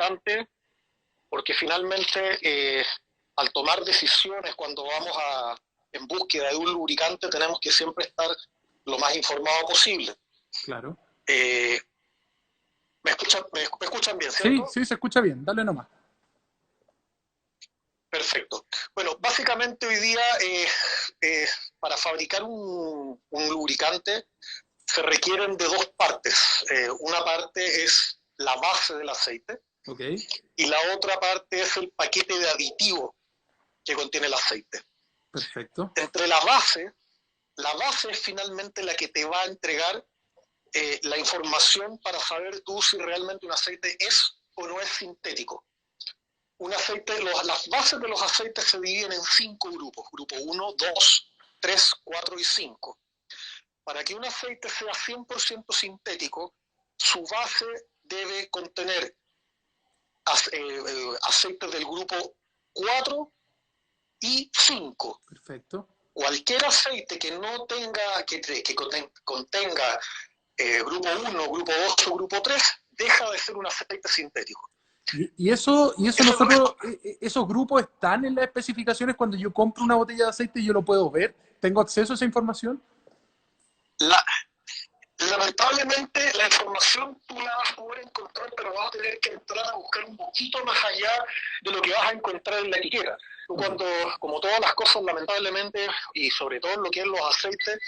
importante porque finalmente al tomar decisiones cuando vamos en búsqueda de un lubricante tenemos que siempre estar lo más informado posible. Claro. ¿Me escuchan bien, cierto? Sí, se escucha bien. Dale nomás. Perfecto. Bueno, básicamente hoy día para fabricar un lubricante se requieren de dos partes. Una parte es la base del aceite y la otra parte es el paquete de aditivos que contiene el aceite. Perfecto. Entre la base es finalmente la que te va a entregar la información para saber tú si realmente un aceite es o no es sintético. Un aceite, las bases de los aceites se dividen en 5 grupos, grupo 1, 2, 3, 4 y 5. Para que un aceite sea 100% sintético, su base debe contener aceites del grupo 4 y 5. Perfecto. Cualquier aceite que no tenga, que contenga grupo 1, grupo 2 o grupo 3, deja de ser un aceite sintético. Y esos grupos están en las especificaciones cuando yo compro una botella de aceite y yo lo puedo ver. ¿Tengo acceso a esa información? Lamentablemente la información tú la vas a poder encontrar, pero vas a tener que entrar a buscar un poquito más allá de lo que vas a encontrar en la etiqueta. Cuando, como todas las cosas, lamentablemente, y sobre todo en lo que es los aceites,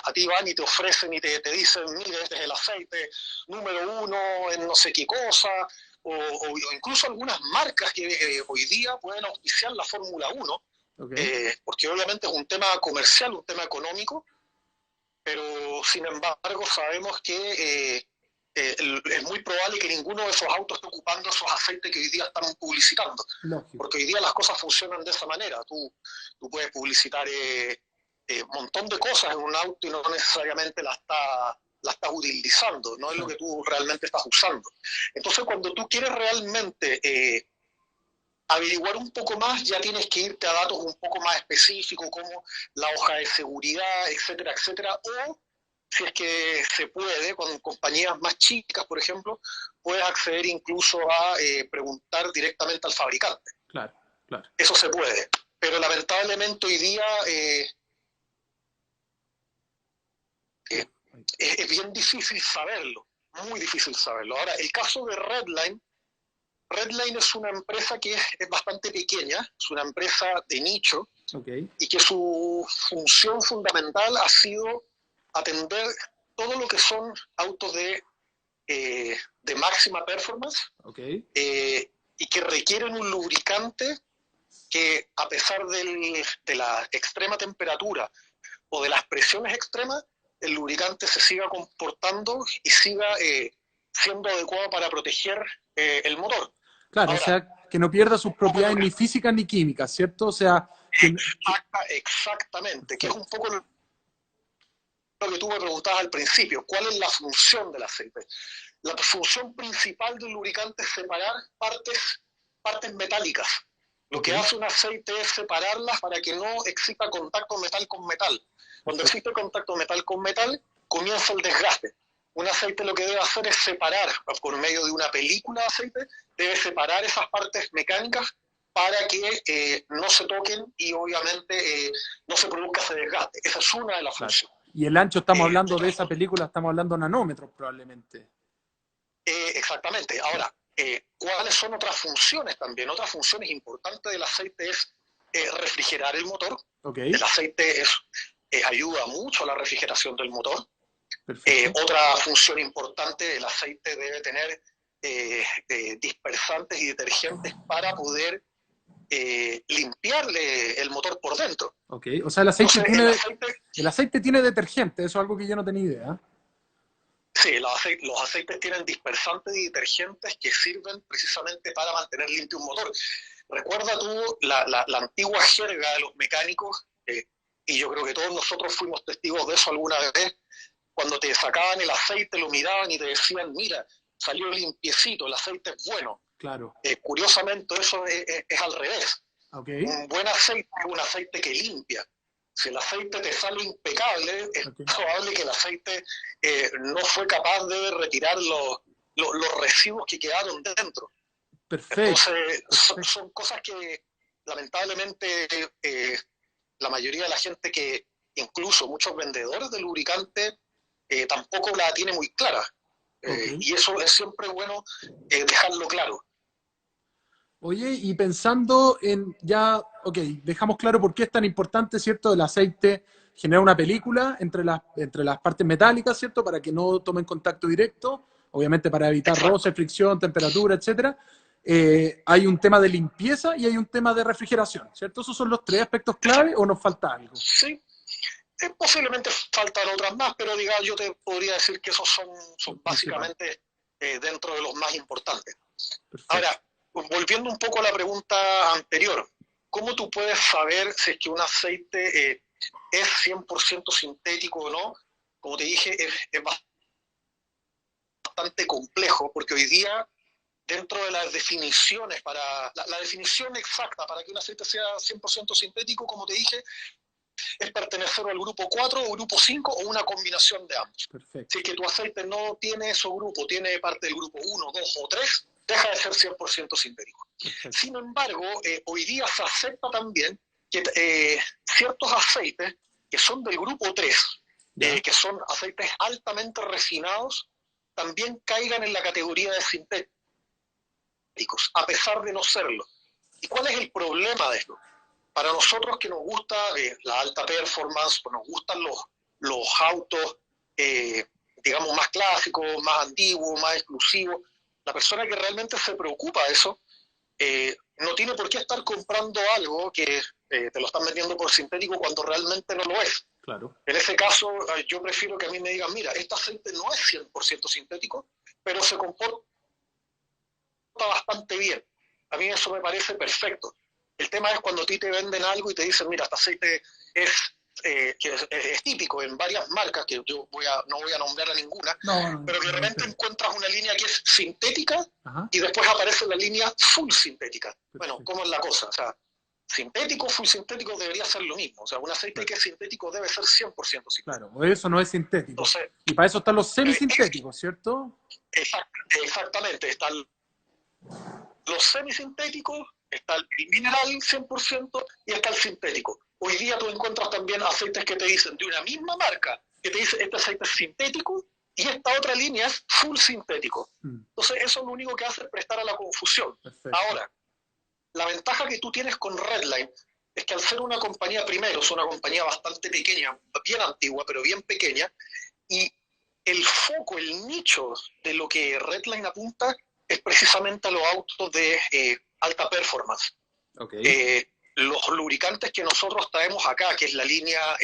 a ti van y te ofrecen y te dicen, mire, este es el aceite número 1 en no sé qué cosa, o incluso algunas marcas que hoy día pueden auspiciar la Fórmula 1, porque obviamente es un tema comercial, un tema económico, pero sin embargo sabemos que es muy probable que ninguno de esos autos esté ocupando esos aceites que hoy día están publicitando. Lógico. Porque hoy día las cosas funcionan de esa manera. Tú puedes publicitar un montón de cosas en un auto y no necesariamente la estás utilizando, no es lo que tú realmente estás usando. Entonces cuando tú quieres realmente averiguar un poco más, ya tienes que irte a datos un poco más específicos como la hoja de seguridad, etcétera, etcétera, o si es que se puede, con compañías más chicas, por ejemplo, puedes acceder incluso a preguntar directamente al fabricante. Claro. Eso se puede, pero lamentablemente hoy día es bien difícil saberlo, muy difícil saberlo. Ahora, el caso de Redline es una empresa que es bastante pequeña, es una empresa de nicho, y que su función fundamental ha sido atender todo lo que son autos de máxima performance y que requieren un lubricante que, a pesar de la extrema temperatura o de las presiones extremas, el lubricante se siga comportando y siga siendo adecuado para proteger el motor. Claro, ahora, o sea, que no pierda sus propiedades ni físicas ni químicas, ¿cierto? O sea... Exactamente, que es un poco lo que tú me preguntabas al principio, ¿cuál es la función del aceite? La función principal del lubricante es separar partes metálicas. Lo que hace un aceite es separarlas para que no exista contacto metal con metal. Cuando existe contacto metal con metal, comienza el desgaste. Un aceite lo que debe hacer es separar, por medio de una película de aceite, debe separar esas partes mecánicas para que no se toquen y obviamente no se produzca ese desgaste. Esa es una de las funciones. Y el ancho, estamos hablando de esa película, estamos hablando de nanómetros probablemente. Exactamente. Ahora, ¿cuáles son otras funciones también? Otras funciones importantes del aceite es refrigerar el motor. El aceite ayuda mucho a la refrigeración del motor. Otra función importante, el aceite debe tener dispersantes y detergentes para poder limpiarle el motor por dentro. O sea, el aceite tiene detergente, eso es algo que yo no tenía idea. Sí, los aceites tienen dispersantes y detergentes que sirven precisamente para mantener limpio un motor. Recuerda tú la antigua jerga de los mecánicos, y yo creo que todos nosotros fuimos testigos de eso alguna vez, cuando te sacaban el aceite, lo miraban y te decían, mira, salió limpiecito, el aceite es bueno. Claro. Curiosamente eso es al revés. Un buen aceite es un aceite que limpia. Si el aceite te sale impecable, es probable que el aceite no fue capaz de retirar los residuos que quedaron dentro. Perfecto. Entonces, son cosas que lamentablemente la mayoría de la gente incluso muchos vendedores de lubricantes, tampoco la tiene muy clara. Y eso es siempre bueno dejarlo claro. Oye, y pensando en ya, dejamos claro por qué es tan importante, ¿cierto? El aceite genera una película entre las partes metálicas, ¿cierto? Para que no tomen contacto directo, obviamente para evitar roce, fricción, temperatura, etcétera. Hay un tema de limpieza y hay un tema de refrigeración, ¿cierto? ¿Esos son los 3 aspectos clave o nos falta algo? Sí, posiblemente faltan otras más, pero digamos, yo te podría decir que esos son básicamente dentro de los más importantes. Perfecto. Ahora, volviendo un poco a la pregunta anterior, ¿cómo tú puedes saber si es que un aceite es 100% sintético o no? Como te dije, es bastante complejo, porque hoy día, dentro de las definiciones, la definición exacta para que un aceite sea 100% sintético, como te dije, es pertenecer al grupo 4 o grupo 5 o una combinación de ambos. Perfecto. Si es que tu aceite no tiene esos grupos, tiene parte del grupo 1, 2 o 3, deja de ser 100% sintético. Perfecto. Sin embargo, hoy día se acepta también que ciertos aceites que son del grupo 3, que son aceites altamente refinados, también caigan en la categoría de sintéticos, a pesar de no serlo. ¿Y cuál es el problema de esto? Para nosotros que nos gusta la alta performance, pues nos gustan los autos, digamos, más clásicos, más antiguos, más exclusivos, la persona que realmente se preocupa de eso no tiene por qué estar comprando algo que te lo están vendiendo por sintético cuando realmente no lo es. Claro. En ese caso, yo prefiero que a mí me digan, mira, este aceite no es 100% sintético, pero se comporta bastante bien. A mí eso me parece perfecto. El tema es cuando a ti te venden algo y te dicen, mira, este aceite es típico en varias marcas, que yo no voy a nombrar a ninguna, pero que de repente encuentras una línea que es sintética. Ajá. Y después aparece la línea full sintética. Perfecto. Bueno, ¿cómo es la cosa? O sea, sintético, full sintético debería ser lo mismo. O sea, un aceite que es sintético debe ser 100% sintético. Claro, o eso no es sintético. Entonces, y para eso están los semisintéticos, ¿cierto? Exactamente, están los semisintéticos, está el mineral 100% y está el sintético. Hoy día tú encuentras también aceites que te dicen de una misma marca, que te dice este aceite es sintético y esta otra línea es full sintético. Entonces eso lo único que hace es prestar a la confusión. Perfecto. Ahora, la ventaja que tú tienes con Redline es que al ser una compañía, primero, es una compañía bastante pequeña, bien antigua, pero bien pequeña, y el foco, el nicho de lo que Redline apunta es precisamente a los autos de alta performance. Okay. Los lubricantes que nosotros traemos acá, que es la línea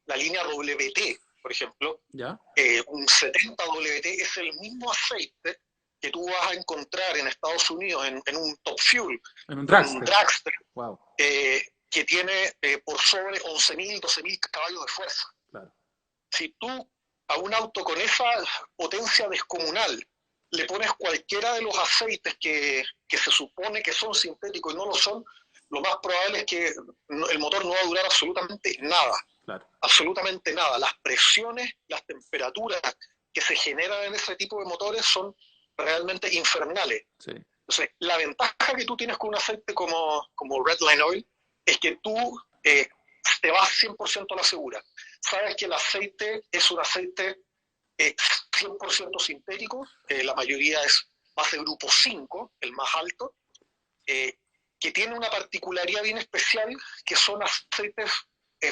WT, por ejemplo, ¿ya? Un 70WT es el mismo aceite que tú vas a encontrar en Estados Unidos en un Top Fuel, en un Dragster, wow. Que tiene por sobre 11.000, 12.000 caballos de fuerza. Claro. Si tú a un auto con esa potencia descomunal le pones cualquiera de los aceites que se supone que son sintéticos y no lo son, lo más probable es que el motor no va a durar absolutamente nada. Claro. Absolutamente nada. Las presiones, las temperaturas que se generan en ese tipo de motores son realmente infernales. Sí. Entonces, la ventaja que tú tienes con un aceite como Redline Oil es que tú te vas 100% a la segura. Sabes que el aceite es un aceite 100% sintético, la mayoría es base grupo 5, el más alto, que tiene una particularidad bien especial, que son aceites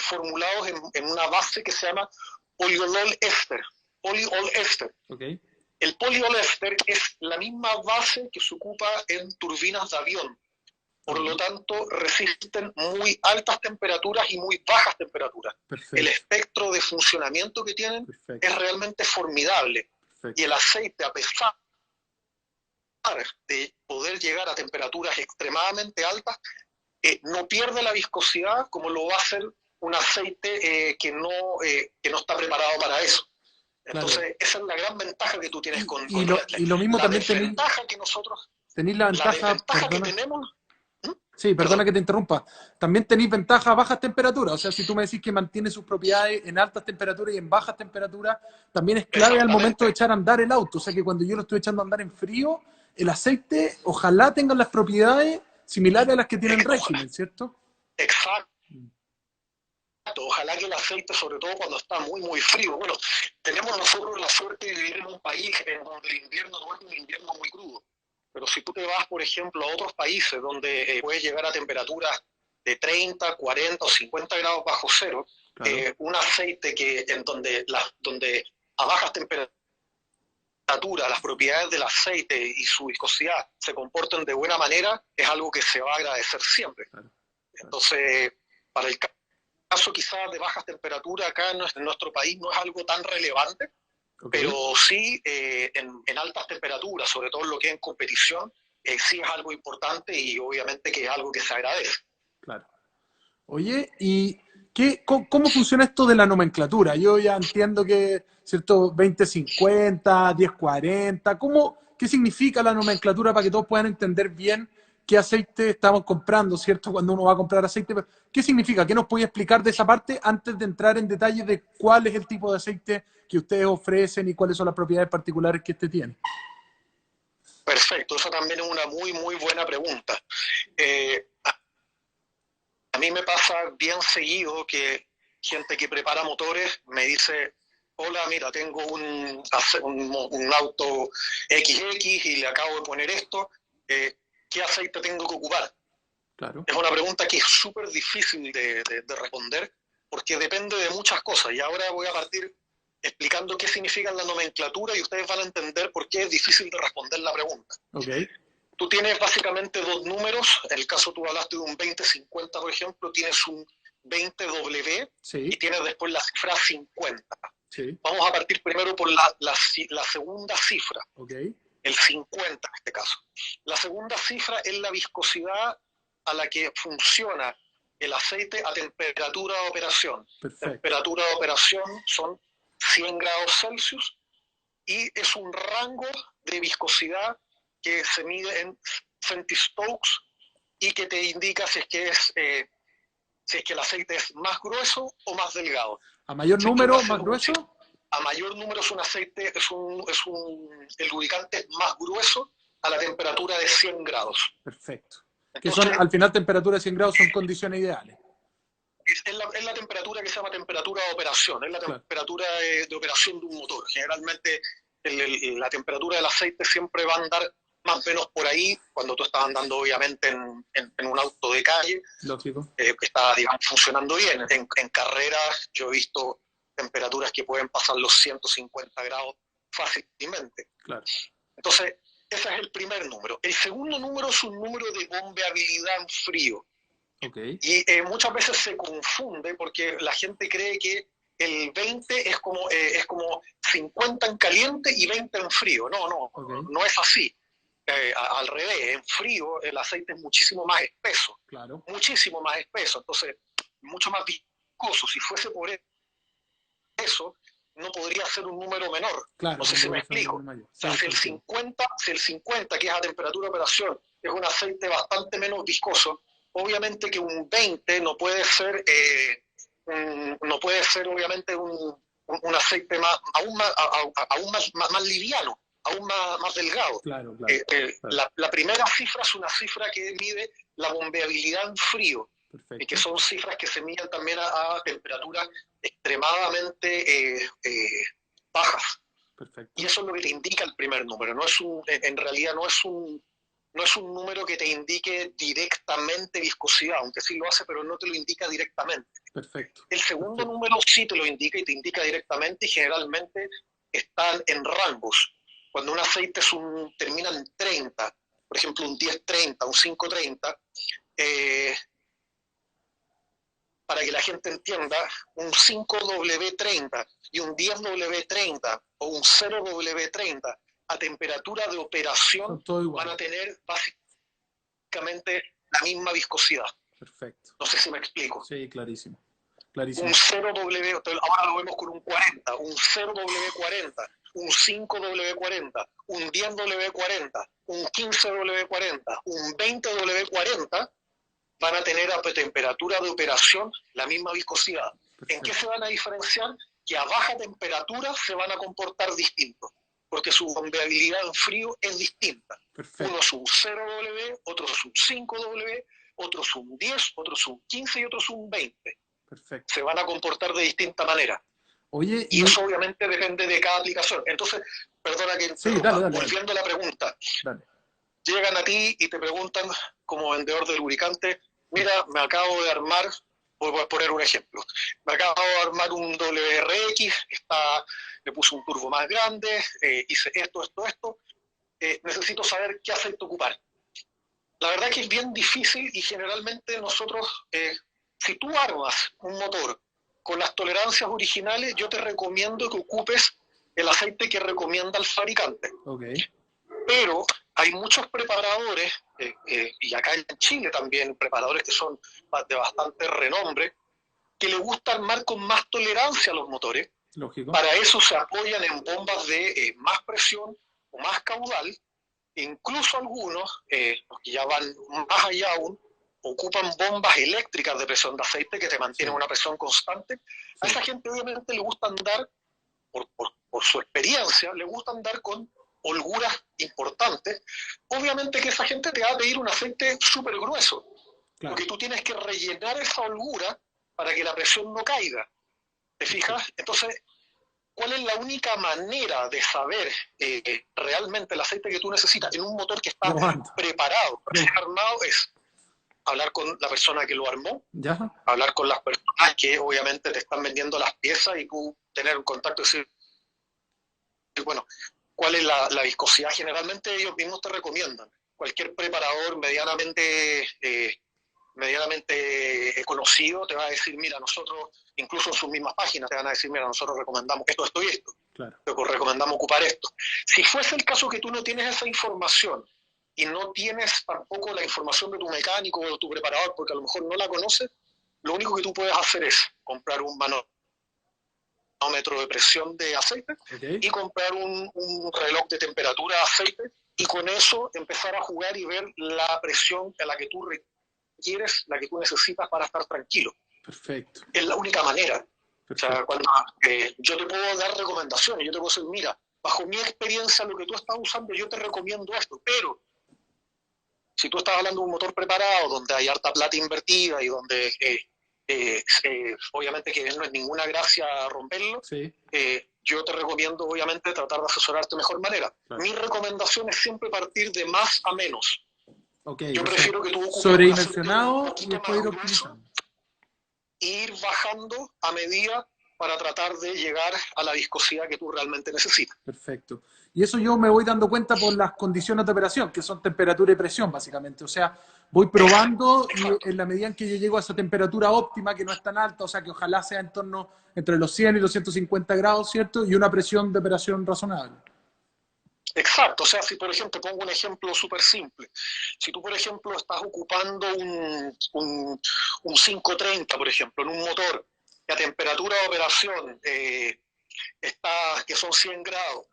formulados en una base que se llama poliol éster. Okay. El poliol éster es la misma base que se ocupa en turbinas de avión. Por lo tanto, resisten muy altas temperaturas y muy bajas temperaturas. Perfecto. El espectro de funcionamiento que tienen es realmente formidable. Perfecto. Y el aceite, a pesar de poder llegar a temperaturas extremadamente altas, no pierde la viscosidad como lo va a hacer un aceite que no está preparado para eso. Entonces, claro, esa es la gran ventaja que tú tienes con y lo mismo la también desventaja que nosotros... tenéis la ventaja que tenemos... Sí, perdona Perdón. que te interrumpa. También tenéis ventaja a bajas temperaturas. O sea, si tú me decís que mantiene sus propiedades en altas temperaturas y en bajas temperaturas, también es clave al momento de Exactamente, echar a andar el auto. O sea, que cuando yo lo estoy echando a andar en frío, el aceite ojalá tenga las propiedades similares a las que tiene el régimen, ¿cierto? exacto. Ojalá que el aceite, sobre todo cuando está muy, muy frío. Bueno, tenemos nosotros la suerte de vivir en un país en donde el invierno no es un invierno muy crudo. Pero si tú te vas, por ejemplo, a otros países donde puedes llegar a temperaturas de 30, 40 o 50 grados bajo cero, Claro, un aceite que donde a bajas temperaturas las propiedades del aceite y su viscosidad se comporten de buena manera, es algo que se va a agradecer siempre. claro, claro. Entonces, para el caso quizás de bajas temperaturas acá en nuestro país no es algo tan relevante, Ok, pero sí en altas temperaturas, sobre todo en lo que es en competición, sí es algo importante y obviamente que es algo que se agradece. claro. Oye, ¿y cómo funciona esto de la nomenclatura? Yo ya entiendo que, ¿cierto? 2050, 1040, ¿qué significa la nomenclatura para que todos puedan entender bien qué aceite estamos comprando, ¿cierto? Cuando uno va a comprar aceite. ¿Qué significa? ¿Qué nos puede explicar de esa parte antes de entrar en detalles de cuál es el tipo de aceite que ustedes ofrecen y cuáles son las propiedades particulares que este tiene? Perfecto, eso también es una muy, muy buena pregunta. A mí me pasa bien seguido que gente que prepara motores me dice, hola, mira, tengo un auto XX y le acabo de poner esto, ¿qué aceite tengo que ocupar? Claro, Es una pregunta que es súper difícil de responder porque depende de muchas cosas. Y ahora voy a partir explicando qué significa la nomenclatura y ustedes van a entender por qué es difícil de responder la pregunta. ok, Tú tienes básicamente dos números. En el caso tú hablaste de un 2050, por ejemplo, tienes un 20W y sí, tienes después la cifra 50. sí, Vamos a partir primero por la segunda cifra, ok, el 50 en este caso. La segunda cifra es la viscosidad a la que funciona el aceite a temperatura de operación. perfecto, Temperatura de operación son 100 grados Celsius y es un rango de viscosidad que se mide en centistokes y que te indica si es que el aceite es más grueso o más delgado. a mayor Si es que número, más grueso, a mayor número es un aceite, el lubricante es más grueso a la temperatura de 100 grados. perfecto. Que son, Entonces, al final, temperatura de 100 grados son condiciones ideales. es la temperatura que se llama temperatura de operación, es la Claro, temperatura de operación de un motor. Generalmente la temperatura del aceite siempre va a andar más o menos por ahí, cuando tú estás andando obviamente en un auto de calle, lógico, que está, digamos, funcionando bien. En carreras yo he visto temperaturas que pueden pasar los 150 grados fácilmente. claro. Entonces, ese es el primer número. El segundo número es un número de bombeabilidad en frío. Ok, Y muchas veces se confunde porque la gente cree que el 20 es como 50 en caliente y 20 en frío. No, no, ok, no es así. Al revés, en frío el aceite es claro, muchísimo más espeso, entonces mucho más viscoso. Si fuese por eso, no podría ser un número menor. claro, No sé si tendría me que ser un explico. número O mayor. sea, Sí, te entiendo. si el 50, que es a temperatura de operación, es un aceite bastante menos viscoso, obviamente que un 20 no puede ser, no puede ser obviamente un aceite más liviano, aún más delgado. Claro, claro, claro. La primera cifra es una cifra que mide la bombeabilidad en frío, y que Perfecto, son cifras que se miden también a temperaturas extremadamente bajas. Y perfecto. eso es lo que te indica el primer número. En realidad no es un número que te indique directamente viscosidad, aunque sí lo hace, pero no te lo indica directamente. Perfecto, El segundo perfecto. número sí te lo indica y te indica directamente y generalmente están en rangos. Cuando un aceite termina en 30, por ejemplo un 10-30, un 5-30, eh, para que la gente entienda, un 5W30 y un 10W30 o un 0W30 a temperatura de operación Son todos van a iguales. tener básicamente la misma viscosidad. Perfecto. No sé si me explico. Sí, clarísimo. Un Clarísimo. 0W, ahora lo vemos con un 40, un 0W40, un 5W40, un 10W40, un 15W40, un 20W40 van a tener a temperatura de operación la misma viscosidad. ¿En qué se van a diferenciar? Que a baja temperatura se van a comportar distintos, porque su bombeabilidad en frío es distinta. Perfecto. Uno es un 0W, otro es un 5W, otro es un 10, otro es un 15 y otro es un 20. Perfecto. Se van a comportar de distinta manera. Oye, y eso obviamente depende de cada aplicación. Entonces, perdona que sí, dale. volviendo a la pregunta, dale. Llegan a ti y te preguntan como vendedor de lubricante, mira, me acabo de armar, voy a poner un ejemplo, me acabo de armar un WRX, le puse un turbo más grande, hice esto, necesito saber qué aceite ocupar. La verdad que es bien difícil y generalmente nosotros, si tú armas un motor con las tolerancias originales, yo te recomiendo que ocupes el aceite que recomienda el fabricante. Okay. Pero hay muchos preparadores, y acá en Chile también, preparadores que son de bastante renombre, que le gusta armar con más tolerancia a los motores. Lógico. Para eso se apoyan en bombas de más presión o más caudal. Incluso algunos, los que ya van más allá aún, ocupan bombas eléctricas de presión de aceite que te mantienen una presión constante. A esa gente obviamente le gusta andar, por su experiencia, le gusta andar con holguras importantes. Obviamente que esa gente te va a pedir un aceite súper grueso, porque tú tienes que rellenar esa holgura para que la presión no caiga. ¿Te fijas? Entonces, ¿cuál es la única manera de saber realmente el aceite que tú necesitas en un motor que está preparado, armado? Es hablar con la persona que lo armó, hablar con las personas que obviamente te están vendiendo las piezas y tú tener un contacto y decir, bueno, ¿cuál es la viscosidad? Generalmente ellos mismos te recomiendan. Cualquier preparador medianamente conocido te va a decir, mira, nosotros, incluso en sus mismas páginas te van a decir, mira, nosotros recomendamos esto y esto. Claro. Recomendamos ocupar esto. Si fuese el caso que tú no tienes esa información y no tienes tampoco la información de tu mecánico o de tu preparador, porque a lo mejor no la conoces, lo único que tú puedes hacer es comprar un manómetro de presión de aceite y comprar un reloj de temperatura de aceite y con eso empezar a jugar y ver la presión a la que tú requieres, la que tú necesitas para estar tranquilo. Perfecto. Es la única manera. Perfecto. O sea, cuando yo te puedo dar recomendaciones, yo te puedo decir, mira, bajo mi experiencia, lo que tú estás usando, yo te recomiendo esto, pero si tú estás hablando de un motor preparado, donde hay harta plata invertida y donde obviamente que no es ninguna gracia romperlo, yo te recomiendo obviamente tratar de asesorarte de mejor manera. Claro. Mi recomendación es siempre partir de más a menos. Yo prefiero que tú ocupes sobredimensionado y después ir optimizando. Ir bajando a medida para tratar de llegar a la viscosidad que tú realmente necesitas. Perfecto. Y eso yo me voy dando cuenta por las condiciones de operación, que son temperatura y presión, básicamente. O sea, voy probando y en la medida en que yo llego a esa temperatura óptima, que no es tan alta, o sea, que ojalá sea en torno entre los 100 y los 150 grados, ¿cierto? Y una presión de operación razonable. Exacto. O sea, si por ejemplo, pongo un ejemplo súper simple. Si tú, por ejemplo, estás ocupando un 530, por ejemplo, en un motor, que a temperatura de operación que son 100 grados,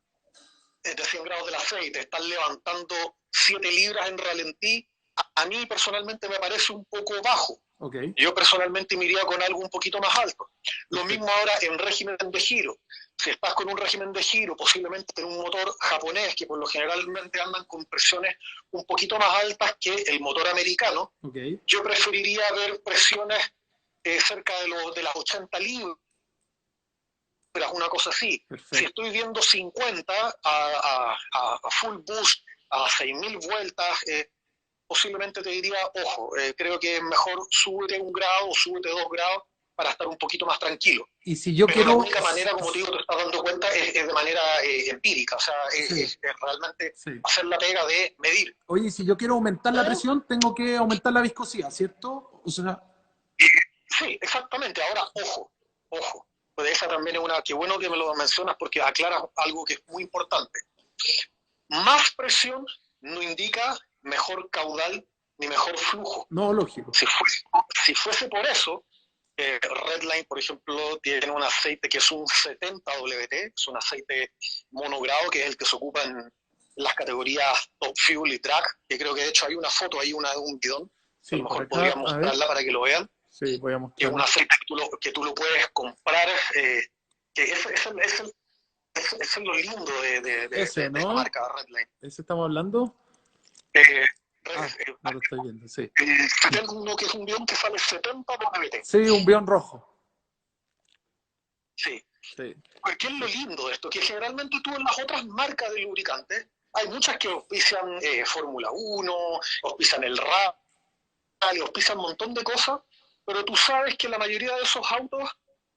de 100 grados del aceite, están levantando 7 libras en ralentí, a mí personalmente me parece un poco bajo. Okay. Yo personalmente me iría con algo un poquito más alto. Lo mismo ahora en régimen de giro. Si estás con un régimen de giro, posiblemente en un motor japonés, que por lo generalmente andan con presiones un poquito más altas que el motor americano, yo preferiría ver presiones cerca de las 80 libras, una cosa así. Perfecto. Si estoy viendo 50 a full boost, a 6.000 vueltas, posiblemente te diría, ojo, creo que es mejor súbete 1 grado o súbete 2 grados para estar un poquito más tranquilo. Y si yo Pero la única manera, como te digo, te estás dando cuenta, es de manera empírica, o sea, es realmente hacer la pega de medir. Oye, y si yo quiero aumentar la presión, tengo que aumentar la viscosidad, ¿cierto? O sea... Sí, exactamente. Ahora, ojo. Pues esa también es qué bueno que me lo mencionas porque aclara algo que es muy importante. Más presión no indica mejor caudal ni mejor flujo. No, lógico. Si fuese por eso, Redline, por ejemplo, tiene un aceite que es un 70WT, es un aceite monogrado, que es el que se ocupa en las categorías Top Fuel y Track, que creo que de hecho hay una foto ahí, un bidón. a Sí, lo por mejor acá, podría a ver. mostrarla para que lo vean. Sí, voy a Que es mostrar. un aceite que tú lo puedes comprar, que es lo lindo Ese, de esta ¿no? marca Redline. ¿Ese estamos hablando? Eh, Ah, no lo estoy viendo, sí. tengo uno que es un guión que sale 70 por BT. Sí, un Bion rojo. Sí. Sí, ¿Qué es lo lindo de esto? Que generalmente tú en las otras marcas de lubricantes, hay muchas que auspician Fórmula 1, auspician el rally, auspician un montón de cosas, pero tú sabes que la mayoría de esos autos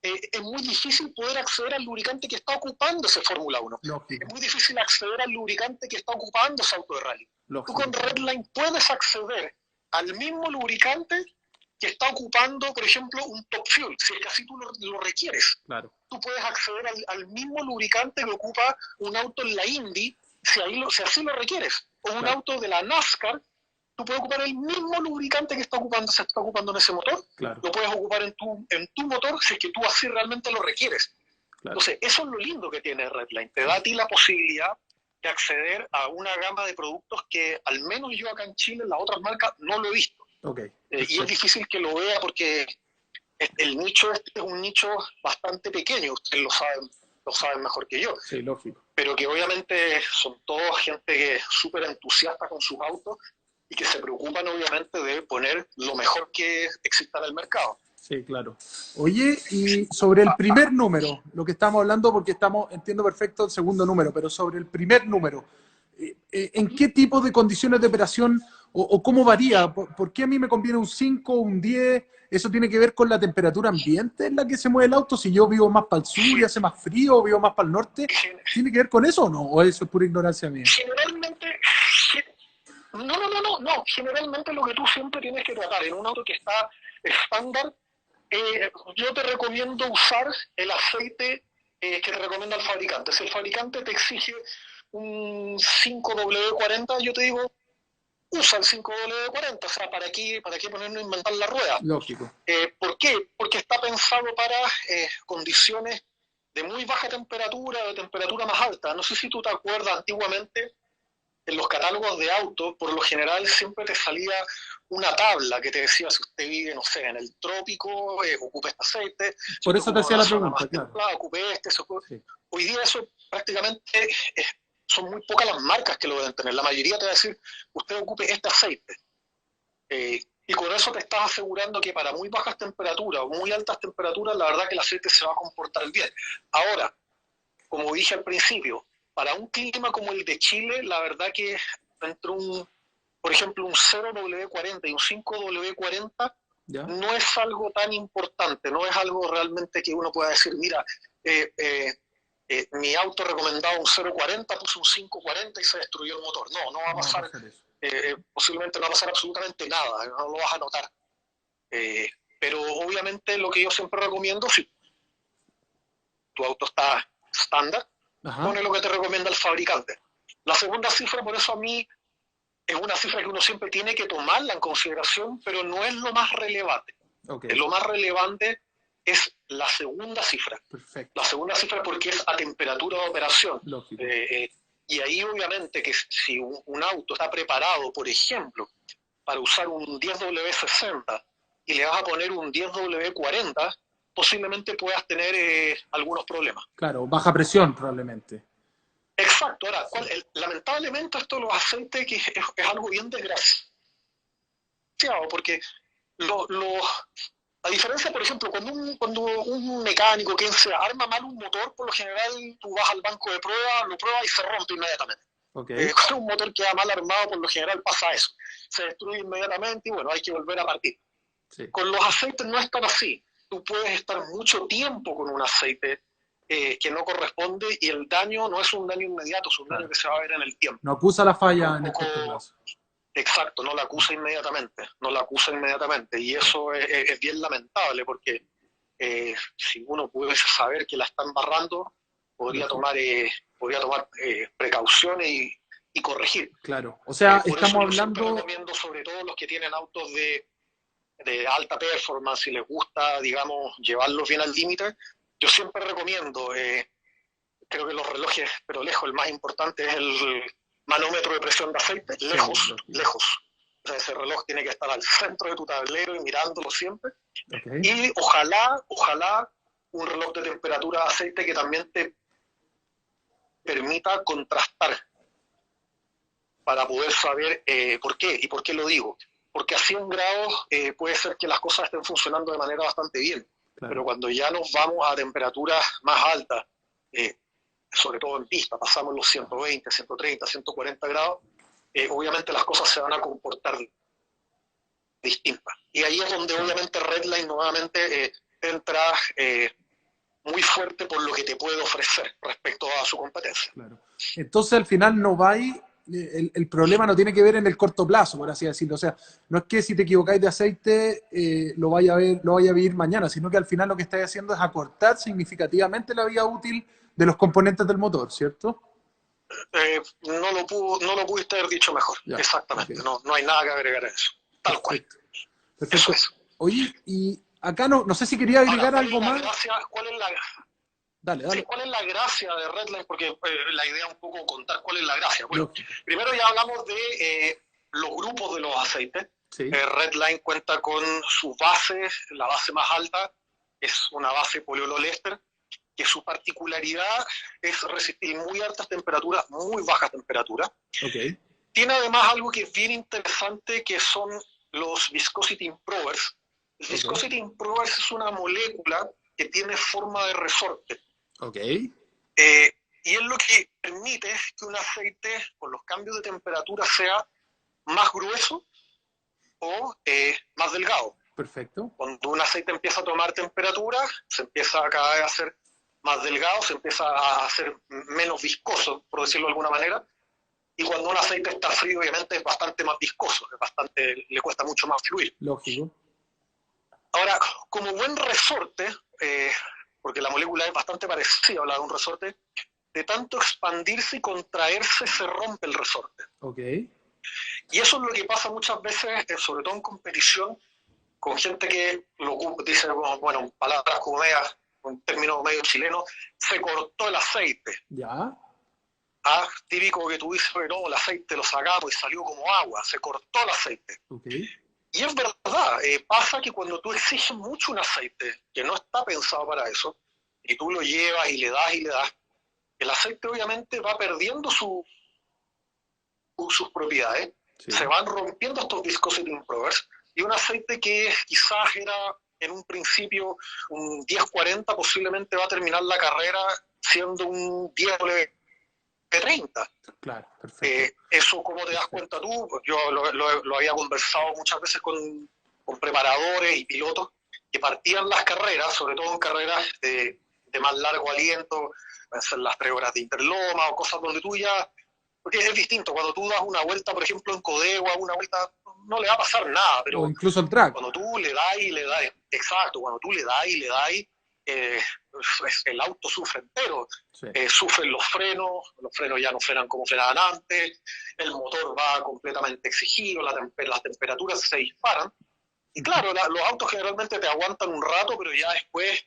es muy difícil poder acceder al lubricante que está ocupando ese Fórmula 1. Es lógico, muy difícil acceder al lubricante que está ocupando ese auto de rally. Tú lógico. con Redline puedes acceder al mismo lubricante que está ocupando, por ejemplo, un Top Fuel, si es que así tú lo requieres. Claro. Tú puedes acceder al mismo lubricante que ocupa un auto en la Indy, si así lo requieres. O un Claro. auto de la NASCAR, tú puedes ocupar el mismo lubricante que se está ocupando en ese motor. Claro. Lo puedes ocupar en tu motor si es que tú así realmente lo requieres. Claro. Entonces, eso es lo lindo que tiene Redline. Te da a ti la posibilidad de acceder a una gama de productos que al menos yo acá en Chile, en las otras marcas, no lo he visto. Okay. Y es difícil que lo vea porque el nicho este es un nicho bastante pequeño, ustedes lo saben mejor que yo. Sí, lógico. Pero que obviamente son todos gente que es súper entusiasta con sus autos y que se preocupan obviamente de poner lo mejor que exista en el mercado. Sí, claro. Oye, y sobre el primer número, lo que estamos hablando, porque entiendo perfecto el segundo número, pero sobre el primer número, ¿en qué tipo de condiciones de operación o cómo varía? ¿Por qué a mí me conviene un 5, un 10? ¿Eso tiene que ver con la temperatura ambiente en la que se mueve el auto? Si yo vivo más para el sur y hace más frío, o vivo más para el norte, ¿tiene que ver con eso o no? ¿O eso es pura ignorancia mía? Generalmente, no. Generalmente lo que tú siempre tienes que tratar en un auto que está estándar, yo te recomiendo usar el aceite que te recomienda el fabricante. Si el fabricante te exige un 5W40, yo te digo, usa el 5W40, o sea, ¿para qué ponernos a inventar la rueda? Lógico. ¿Por qué? Porque está pensado para condiciones de muy baja temperatura, de temperatura más alta. No sé si tú te acuerdas antiguamente, en los catálogos de autos, por lo general siempre te salía una tabla que te decía si usted vive, no sé, en el trópico, ocupe este aceite. Por eso te hacía la pregunta, claro. Ocupe este. Sí. Hoy día eso prácticamente son muy pocas las marcas que lo deben tener. La mayoría te va a decir, usted ocupe este aceite. Y con eso te estás asegurando que para muy bajas temperaturas o muy altas temperaturas, la verdad que el aceite se va a comportar bien. Ahora, como dije al principio, para un clima como el de Chile, la verdad que entre por ejemplo, un 0W40 y un 5W40 ¿Ya? no es algo tan importante, no es algo realmente que uno pueda decir, mira, mi auto recomendaba un 0.40, puse un 5.40 y se destruyó el motor. No va a pasar, posiblemente no va a pasar absolutamente nada, no lo vas a notar. Pero obviamente lo que yo siempre recomiendo, si tu auto está estándar, pone lo que te recomienda el fabricante. La segunda cifra, por eso a mí, es una cifra que uno siempre tiene que tomarla en consideración, pero no es lo más relevante. Okay. Lo más relevante es la segunda cifra. Perfecto. La segunda cifra porque es a temperatura de operación. Lógico. Y ahí obviamente que si un auto está preparado, por ejemplo, para usar un 10W60 y le vas a poner un 10W40, posiblemente puedas tener algunos problemas. Claro, baja presión probablemente. Exacto. Ahora, lamentablemente esto de los aceites que es algo bien desgraciado, porque a diferencia, por ejemplo, cuando un mecánico, quien sea, arma mal un motor, por lo general tú vas al banco de pruebas, lo pruebas y se rompe inmediatamente. Okay. Cuando un motor queda mal armado, por lo general pasa eso. Se destruye inmediatamente y bueno, hay que volver a partir. Sí. Con los aceites no es tan así. Tú puedes estar mucho tiempo con un aceite que no corresponde y el daño no es un daño inmediato, es un daño que se va a ver en el tiempo. No acusa la falla en el corto plazo. Exacto, no la acusa inmediatamente, y eso es bien lamentable porque si uno pudiese saber que la está embarrando, podría tomar precauciones y corregir. Claro, o sea, por estamos eso yo hablando... siempre recomiendo, sobre todo los que tienen autos de alta performance, si les gusta, digamos, llevarlos bien al límite, yo siempre recomiendo, creo que los relojes, pero lejos, el más importante es el manómetro de presión de aceite, lejos. O sea, ese reloj tiene que estar al centro de tu tablero y mirándolo siempre. Okay. Y ojalá un reloj de temperatura de aceite que también te permita contrastar para poder saber por qué. ¿Y por qué lo digo? Porque a 100 grados puede ser que las cosas estén funcionando de manera bastante bien, claro. Pero cuando ya nos vamos a temperaturas más altas, sobre todo en pista, pasamos los 120, 130, 140 grados, obviamente las cosas se van a comportar distintas. Y ahí es donde obviamente Redline nuevamente entra muy fuerte por lo que te puede ofrecer respecto a su competencia. Claro. Entonces al final no va ahí, el problema no tiene que ver en el corto plazo, por así decirlo. O sea, no es que si te equivocáis de aceite lo vaya a vivir mañana, sino que al final lo que estáis haciendo es acortar significativamente la vida útil de los componentes del motor, ¿cierto? No lo pudiste haber dicho mejor. Ya, exactamente. Okay. No hay nada que agregar a eso. Tal Perfecto. cual. Perfecto. Eso es. Oye, y acá no sé si quería agregar algo más. ¿Cuál es la Dale. Sí, ¿cuál es la gracia de Redline? Porque la idea es un poco contar cuál es la gracia. Bueno, primero ya hablamos de los grupos de los aceites. Sí. Redline cuenta con sus bases, la base más alta es una base poliololester, que su particularidad es resistir muy altas temperaturas, muy bajas temperaturas. Okay. Tiene además algo que es bien interesante, que son los viscosity improvers. El viscosity improvers es una molécula que tiene forma de resorte. Okay. Y es lo que permite que un aceite, con los cambios de temperatura, sea más grueso o más delgado. Perfecto. Cuando un aceite empieza a tomar temperatura, se empieza cada vez a hacer más delgado, se empieza a hacer menos viscoso, por decirlo de alguna manera. Y cuando un aceite está frío, obviamente es bastante más viscoso, le cuesta mucho más fluir. Lógico. Ahora, como buen resorte, porque la molécula es bastante parecida a la de un resorte, de tanto expandirse y contraerse se rompe el resorte. Okay. Y eso es lo que pasa muchas veces, sobre todo en competición, con gente que lo dice, bueno, palabras como medias, un término medio chileno, se cortó el aceite. Ya. Típico que tú dices, no, el aceite lo sacamos y salió como agua, se cortó el aceite. Okay. Y es verdad, pasa que cuando tú exiges mucho un aceite que no está pensado para eso, y tú lo llevas y le das, el aceite obviamente va perdiendo sus propiedades, sí. Se van rompiendo estos viscosity improvers, y un aceite que quizás era en un principio un 1040, posiblemente va a terminar la carrera siendo un 10W30. Claro, perfecto. Eso, ¿cómo te das cuenta tú? Yo lo había conversado muchas veces con preparadores y pilotos que partían las carreras, sobre todo en carreras de más largo aliento, pueden ser las 3 horas de Interloma o cosas donde tú ya... Porque es distinto, cuando tú das una vuelta, por ejemplo, en Codegua, una vuelta, no le va a pasar nada, pero... O incluso el track. Cuando tú le das y le das, exacto, cuando tú le das y le das, el auto sufre entero. Sí. Sufren los frenos ya no frenan como frenaban antes, el motor va completamente exigido, las temperaturas se disparan. Y claro, los autos generalmente te aguantan un rato, pero ya después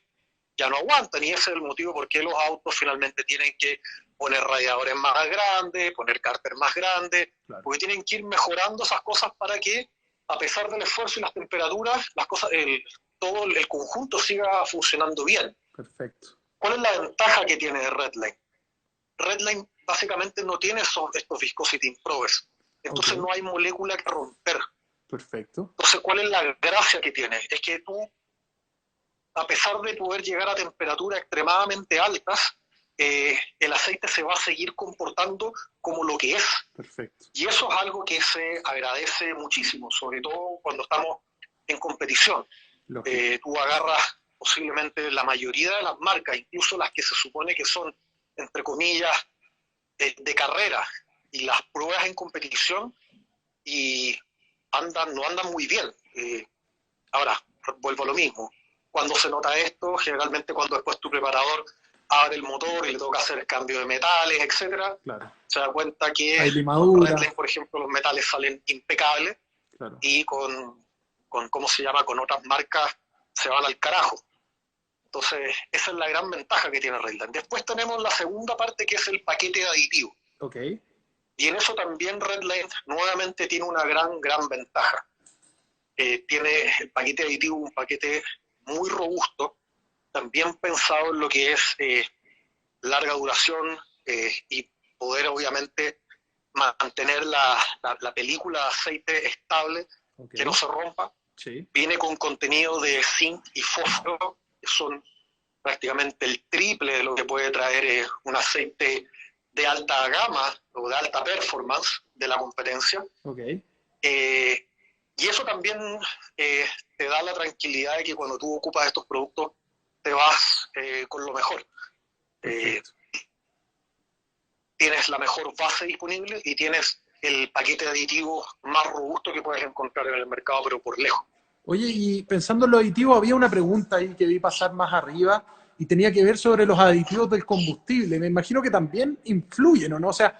ya no aguantan, y ese es el motivo por qué los autos finalmente tienen que poner radiadores más grandes, poner cárter más grandes, claro. Porque tienen que ir mejorando esas cosas para que, a pesar del esfuerzo y las temperaturas, las cosas, todo el conjunto siga funcionando bien. Perfecto. ¿Cuál es la ventaja que tiene Redline? Redline básicamente no tiene estos viscosity improvers, entonces no hay molécula que romper. Perfecto. Entonces, ¿cuál es la gracia que tiene? Es que tú, a pesar de poder llegar a temperaturas extremadamente altas, el aceite se va a seguir comportando como lo que es. Perfecto. Y eso es algo que se agradece muchísimo, sobre todo cuando estamos en competición. Tú agarras posiblemente la mayoría de las marcas, incluso las que se supone que son, entre comillas, de carrera, y las pruebas en competición y no andan muy bien. Ahora, vuelvo a lo mismo. Cuando se nota esto, generalmente cuando después tu preparador abre el motor y le toca hacer cambio de metales, etcétera, claro. Se da cuenta que hay limadura. Con Redline, por ejemplo, los metales salen impecables, claro. Y con ¿cómo se llama? Con otras marcas se van al carajo. Entonces, esa es la gran ventaja que tiene Redline. Después tenemos la segunda parte, que es el paquete de aditivos. Ok. Y en eso también Redline nuevamente tiene una gran ventaja. Tiene el paquete aditivo, un paquete muy robusto, también pensado en lo que es larga duración y poder obviamente mantener la película de aceite estable, Okay. que no se rompa. Sí. Viene con contenido de zinc y fósforo, que son prácticamente el triple de lo que puede traer un aceite de alta gama o de alta performance de la competencia. Okay. Y eso también te da la tranquilidad de que cuando tú ocupas estos productos te vas con lo mejor. Tienes la mejor base disponible y tienes el paquete aditivo más robusto que puedes encontrar en el mercado, pero por lejos. Oye, y pensando en los aditivos, había una pregunta ahí que vi pasar más arriba y tenía que ver sobre los aditivos del combustible. Me imagino que también influyen, ¿o no? O sea,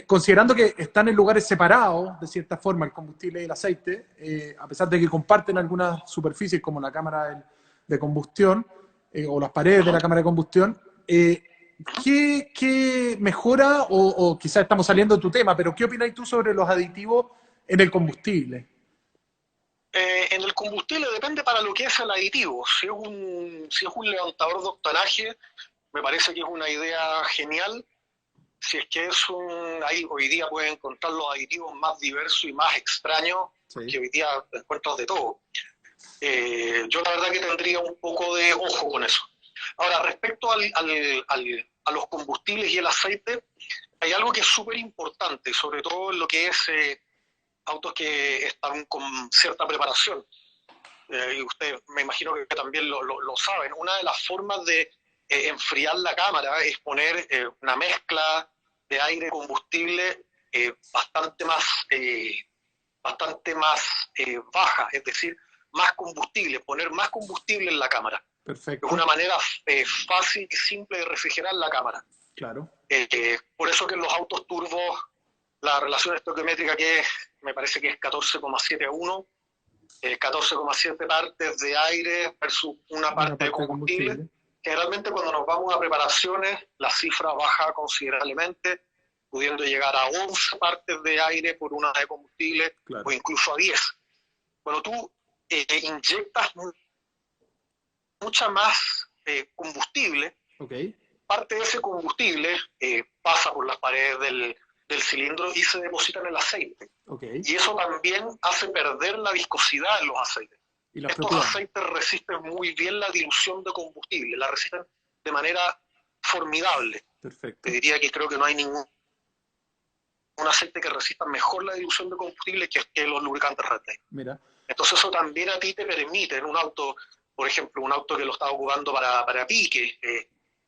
considerando que están en lugares separados, de cierta forma, el combustible y el aceite, a pesar de que comparten algunas superficies como la cámara de combustión o las paredes de la cámara de combustión, ¿qué mejora, o quizás estamos saliendo de tu tema, pero qué opinas tú sobre los aditivos en el combustible? En el combustible depende para lo que es el aditivo. Si es un levantador de octanaje, me parece que es una idea genial. Si es que ahí hoy día puedes encontrar los aditivos más diversos y más extraños, Sí. que hoy día encuentras de todo. Yo la verdad que tendría un poco de ojo con eso. Ahora, respecto a los combustibles y el aceite, hay algo que es súper importante, sobre todo en lo que es autos que están con cierta preparación. Y ustedes me imagino que también lo saben. Una de las formas de enfriar la cámara es poner una mezcla de aire combustible bastante más baja, es decir, más combustible, poner más combustible en la cámara. Perfecto. Es una manera fácil y simple de refrigerar la cámara. Claro. Por eso que en los autos turbos la relación estoquiométrica que me parece que es 14,7 a 1, 14,7 partes de aire versus una parte de combustible. Generalmente cuando nos vamos a preparaciones la cifra baja considerablemente, pudiendo llegar a 11 partes de aire por una de combustible, claro, o incluso a 10. Cuando tú inyectas mucha más combustible, okay, parte de ese combustible pasa por las paredes del cilindro y se deposita en el aceite. Okay. Y eso también hace perder la viscosidad en los aceites. Estos aceites resisten muy bien la dilución de combustible, la resisten de manera formidable. Perfecto. Te diría que creo que no hay ningún aceite que resista mejor la dilución de combustible que los lubricantes Redline. Mira. Entonces eso también a ti te permite en un auto, por ejemplo, un auto que lo estás ocupando para pique,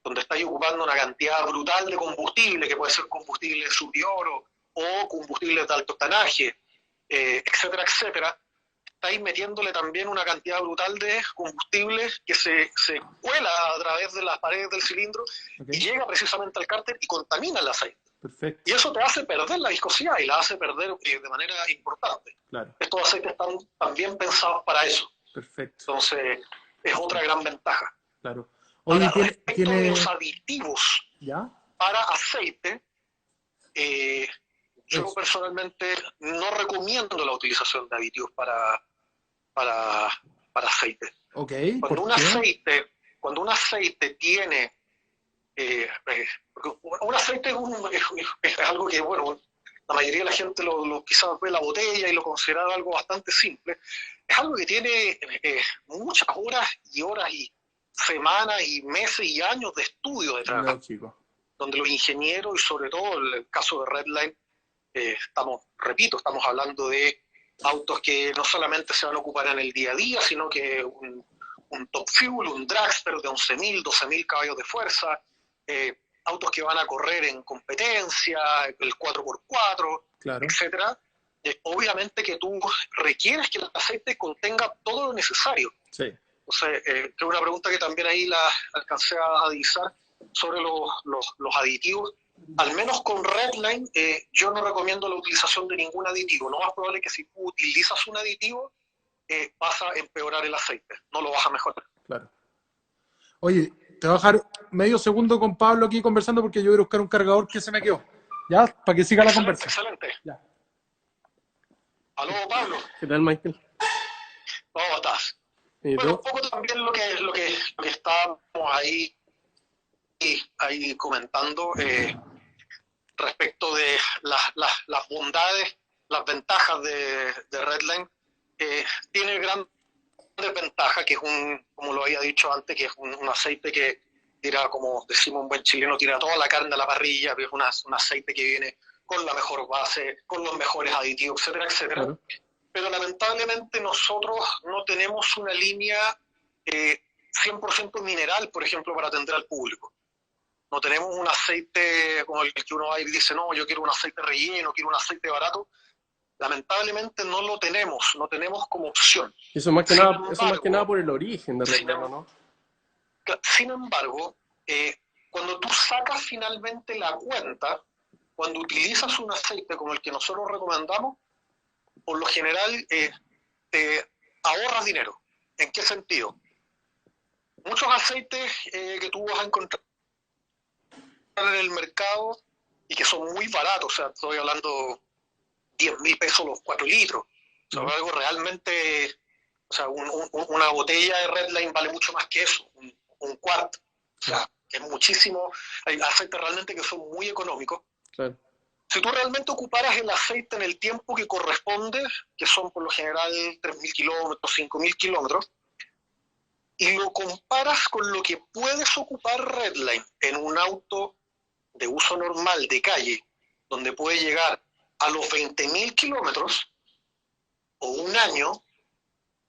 donde estáis ocupando una cantidad brutal de combustible, que puede ser combustible superior o combustible de alto octanaje, etcétera, etcétera, estáis metiéndole también una cantidad brutal de combustible que se cuela a través de las paredes del cilindro, okay, y llega precisamente al cárter y contamina el aceite. Perfecto. Y eso te hace perder la viscosidad y la hace perder de manera importante. Claro. Estos aceites están también pensados para eso. Perfecto. Entonces, es otra gran ventaja. Claro. Oye, ahora, respecto de los aditivos, ¿ya?, para aceite, yo personalmente no recomiendo la utilización de aditivos para aceite. Okay. Cuando un aceite tiene... un aceite es algo que, bueno, la mayoría de la gente quizás ve la botella y lo considera algo bastante simple. Es algo que tiene muchas horas y semanas y meses y años de estudio detrás. Lógico. Donde los ingenieros, y sobre todo en el caso de Redline, estamos hablando de autos que no solamente se van a ocupar en el día a día, sino que un Top Fuel, un Dragster de 11.000, 12.000 caballos de fuerza, autos que van a correr en competencia, el 4x4, claro, etcétera. Obviamente que tú requieres que el aceite contenga todo lo necesario. Sí. Entonces, creo que una pregunta que también ahí la alcancé a divisar sobre los aditivos. Al menos con Redline, yo no recomiendo la utilización de ningún aditivo. Lo más probable es que si tú utilizas un aditivo, vas a empeorar el aceite, no lo vas a mejorar. Claro. Oye, te voy a dejar medio segundo con Pablo aquí conversando porque yo voy a buscar un cargador que se me quedó. ¿Ya? Para que siga la Excelente, conversa. excelente. Ya. Aló, Pablo. ¿Qué tal, Michael? ¿Cómo estás? ¿Y Bueno, un tú? poco también lo que estábamos ahí comentando respecto de las bondades, las ventajas de Redline. Tiene grandes ventajas, que es como lo había dicho antes, que es un aceite que tira, como decimos un buen chileno, tira toda la carne a la parrilla, que es un aceite que viene con la mejor base, con los mejores aditivos, etcétera, etcétera. Claro. Pero lamentablemente nosotros no tenemos una línea 100% mineral, por ejemplo, para atender al público. No tenemos un aceite como el que uno va y dice, no, yo quiero un aceite relleno, quiero un aceite barato. Lamentablemente no lo tenemos, no tenemos como opción. Eso más que Sin nada, eso más embargo, que nada por el origen de sin, Redline, ¿no? sin embargo, cuando tú sacas finalmente la cuenta, cuando utilizas un aceite como el que nosotros recomendamos, por lo general te ahorras dinero. ¿En qué sentido? Muchos aceites que tú vas a encontrar en el mercado y que son muy baratos, o sea, estoy hablando 10.000 pesos los 4 litros, o sea, algo realmente, o sea, una botella de Redline vale mucho más que eso, un cuarto, o sea, es muchísimo. Hay aceites realmente que son muy económicos. Claro. Si tú realmente ocuparas el aceite en el tiempo que corresponde, que son por lo general 3.000 kilómetros, 5.000 kilómetros, y lo comparas con lo que puedes ocupar Redline en un auto de uso normal de calle, donde puede llegar a los 20.000 kilómetros o un año,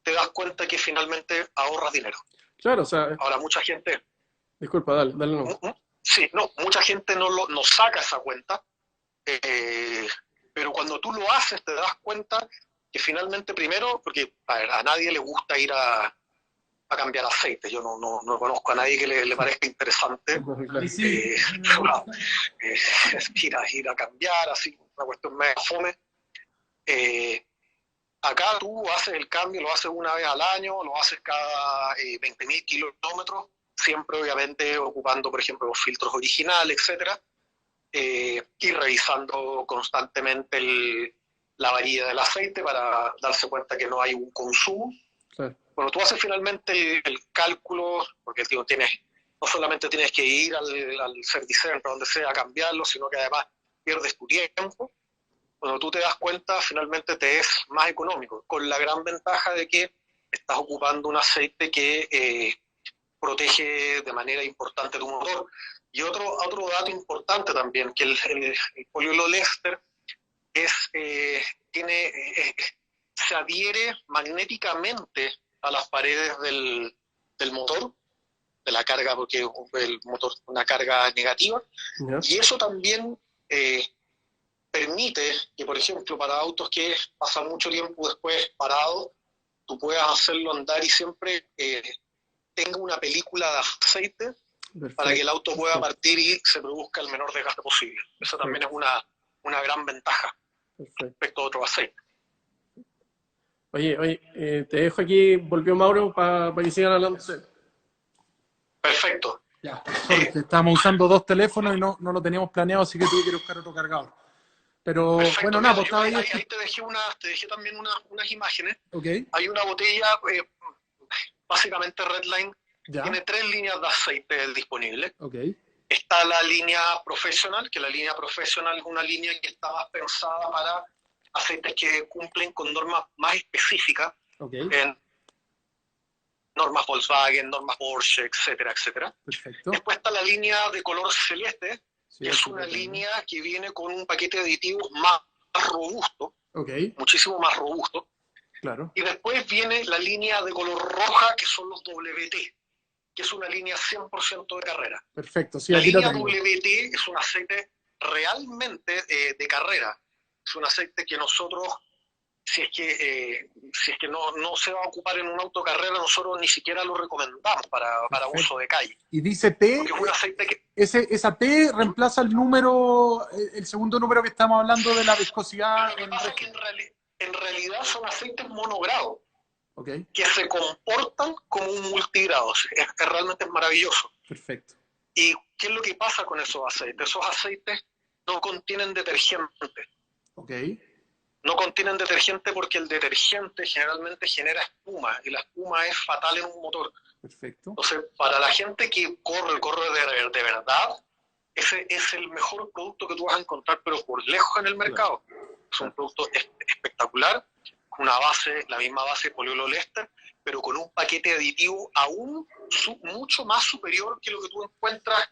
te das cuenta que finalmente ahorras dinero. Claro, o sea, Ahora, mucha gente, disculpa, dale no. sí, no, mucha gente no saca esa cuenta, pero cuando tú lo haces te das cuenta que finalmente, primero, porque a nadie le gusta ir a cambiar aceite. Yo no conozco a nadie que le parezca interesante Claro. Sí. ir a cambiar, así, una cuestión medio fome. Acá tú haces el cambio, lo haces una vez al año, lo haces cada 20.000 kilómetros, siempre obviamente ocupando, por ejemplo, los filtros originales, etcétera, y revisando constantemente la varilla del aceite para darse cuenta que no hay un consumo. Claro. Bueno, tú haces finalmente el cálculo, porque digo, no solamente tienes que ir al service center, donde sea, a cambiarlo, sino que además pierdes tu tiempo. Cuando tú te das cuenta, finalmente te es más económico, con la gran ventaja de que estás ocupando un aceite que protege de manera importante tu motor. Y otro dato importante también, que el poliolol éster se adhiere magnéticamente a las paredes del motor, de la carga, porque el motor tiene una carga negativa, ¿Ya? y eso también permite que, por ejemplo, para autos que pasan mucho tiempo después parados, tú puedas hacerlo andar y siempre tenga una película de aceite. Perfecto. Para que el auto pueda partir y se produzca el menor desgaste posible. Eso también es una gran ventaja. Perfecto. Respecto a otro aceite. Oye, te dejo aquí, volvió Mauro para que sigan hablando. Perfecto. Ya, sorry, estábamos usando dos teléfonos y no lo teníamos planeado, así que tuve que ir a buscar otro cargador. Pero perfecto, bueno, nada, pues estaba ahí. Ahí te dejé también unas imágenes. Okay. Hay una botella, básicamente Redline, tiene 3 líneas de aceite disponibles. Okay. Está la línea Professional, que la línea Professional es una línea que está más pensada para aceites que cumplen con normas más específicas, en normas Volkswagen, normas Porsche, etcétera, etcétera. Perfecto. Después está la línea de color celeste, que es una línea que viene con un paquete de aditivos más robusto, muchísimo más robusto. Claro. Y después viene la línea de color roja, que son los WT, que es una línea 100% de carrera. Perfecto, sí, la aquí línea WT es un aceite realmente de carrera. Es un aceite que nosotros, si es que no se va a ocupar en un auto carrera, nosotros ni siquiera lo recomendamos para uso de calle. Y dice T, porque es un aceite que... esa T reemplaza el número, el segundo número que estamos hablando de la viscosidad. Lo que pasa es que en realidad son aceites monogrado. Que se comportan como un multigrado. Realmente es maravilloso. Perfecto. ¿Y qué es lo que pasa con esos aceites? Esos aceites no contienen detergente. Ok, No contienen detergente porque el detergente generalmente genera espuma y la espuma es fatal en un motor. perfecto. Entonces, para la gente que corre de verdad, ese es el mejor producto que tú vas a encontrar, pero por lejos en el mercado. Es un producto espectacular, una base, la misma base de poliolester, pero con un paquete aditivo aún mucho más superior que lo que tú encuentras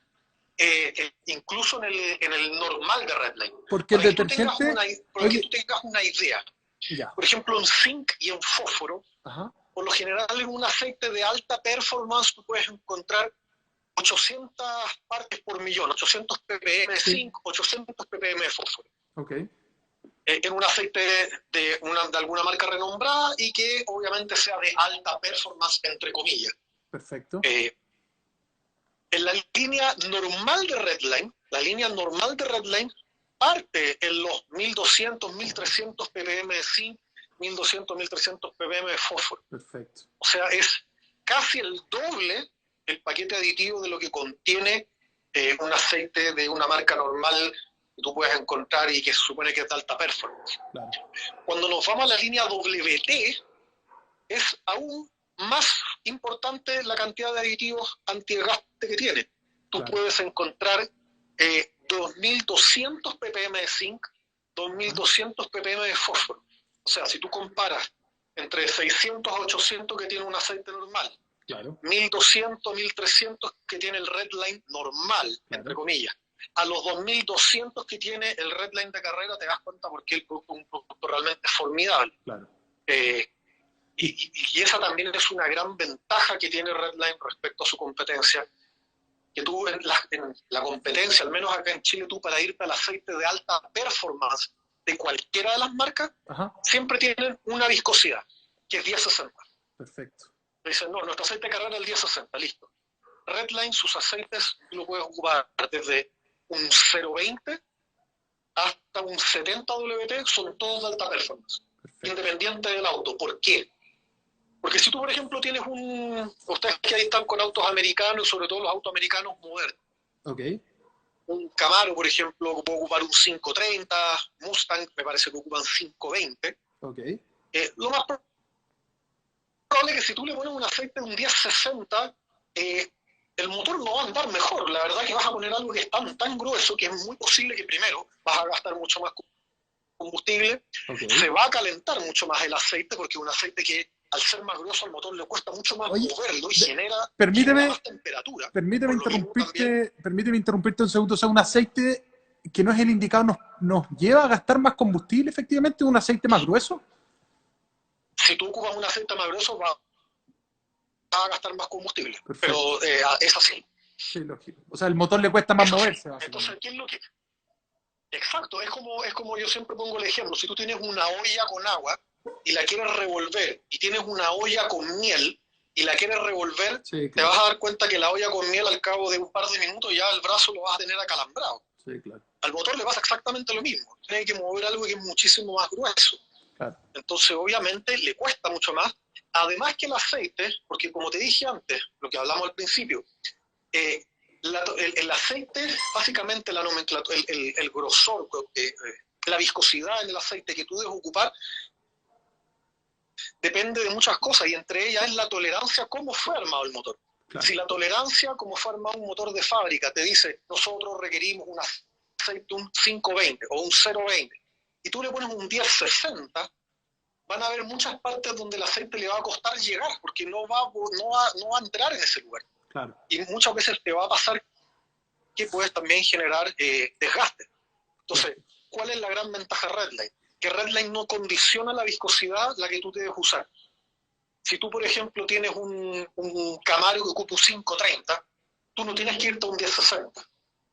incluso en el normal de Redline. Porque el detergente... Para que tú tengas una idea. Ya. Por ejemplo, en zinc y en fósforo, Ajá. por lo general en un aceite de alta performance tú puedes encontrar 800 partes por millón, 800 ppm de zinc, 800 ppm de fósforo. Ok. En un aceite de alguna marca renombrada y que obviamente sea de alta performance, entre comillas. Perfecto. En la línea normal de Redline parte en los 1200, 1300 ppm de zinc, 1200, 1300 ppm de fósforo. Perfecto. O sea, es casi el doble el paquete aditivo de lo que contiene un aceite de una marca normal que tú puedes encontrar y que se supone que es de alta performance. Claro. Cuando nos vamos a la línea WT, es aún más importante la cantidad de aditivos antidesgaste que tiene. Tú Claro. puedes encontrar 2200 ppm de zinc, 2200 ppm de fósforo. O sea, si tú comparas entre 600 a 800 que tiene un aceite normal, Claro. 1200, 1300 que tiene el Redline normal, Claro. entre comillas, a los 2200 que tiene el Redline de carrera, te das cuenta porque el producto es un producto realmente formidable. Claro. Y esa también es una gran ventaja que tiene Redline respecto a su competencia, que tú en la competencia, al menos acá en Chile, tú para irte al aceite de alta performance de cualquiera de las marcas, Ajá. siempre tienen una viscosidad, que es 1060. Perfecto. Dicen, no, nuestro aceite de carrera es el 1060, listo. Redline, sus aceites, tú lo puedes ocupar desde un 020 hasta un 70 WT, son todos de alta performance, Perfecto. independiente del auto. ¿Por qué? Porque si tú, por ejemplo, tienes ustedes que ahí están con autos americanos, sobre todo los autos americanos modernos, Ok. un Camaro, por ejemplo, puede ocupar un 530, Mustang, me parece que ocupan 520. Ok. Lo más probable es que si tú le pones un aceite de un 1060, el motor no va a andar mejor. La verdad que vas a poner algo que es tan grueso que es muy posible que primero vas a gastar mucho más combustible, Ok. se va a calentar mucho más el aceite, porque es un aceite que al ser más grueso al motor le cuesta mucho más moverlo y genera más temperatura. Permíteme interrumpirte un segundo. O sea, un aceite que no es el indicado nos lleva a gastar más combustible, efectivamente, un aceite más grueso. Si tú ocupas un aceite más grueso, va a gastar más combustible. Perfecto. Pero es así. Sí, lógico. O sea, el motor le cuesta más Eso moverse. Sí. Entonces, ¿qué es lo que...? Exacto, es como yo siempre pongo el ejemplo. Si tú tienes una olla con agua y la quieres revolver, y tienes una olla con miel y la quieres revolver, Sí, claro. te vas a dar cuenta que la olla con miel al cabo de un par de minutos ya el brazo lo vas a tener acalambrado. Sí, claro. Al motor le pasa exactamente lo mismo. Tiene que mover algo que es muchísimo más grueso. Claro. Entonces, obviamente, le cuesta mucho más. Además que el aceite, porque como te dije antes, lo que hablamos al principio, el aceite, básicamente la nomenclatura, el grosor, la viscosidad en el aceite que tú debes ocupar, depende de muchas cosas, y entre ellas es la tolerancia, cómo fue armado el motor. Claro. Si la tolerancia, como fue armado un motor de fábrica, te dice, nosotros requerimos un aceite un 520 o un 020, y tú le pones un 1060, van a haber muchas partes donde el aceite le va a costar llegar, porque no va a entrar en ese lugar. Claro. Y muchas veces te va a pasar que puedes también generar desgaste. Entonces, ¿cuál es la gran ventaja de Redline? Que Redline no condiciona la viscosidad la que tú debes usar. Si tú, por ejemplo, tienes un Camaro que ocupa un 530, tú no tienes que irte a un 1060.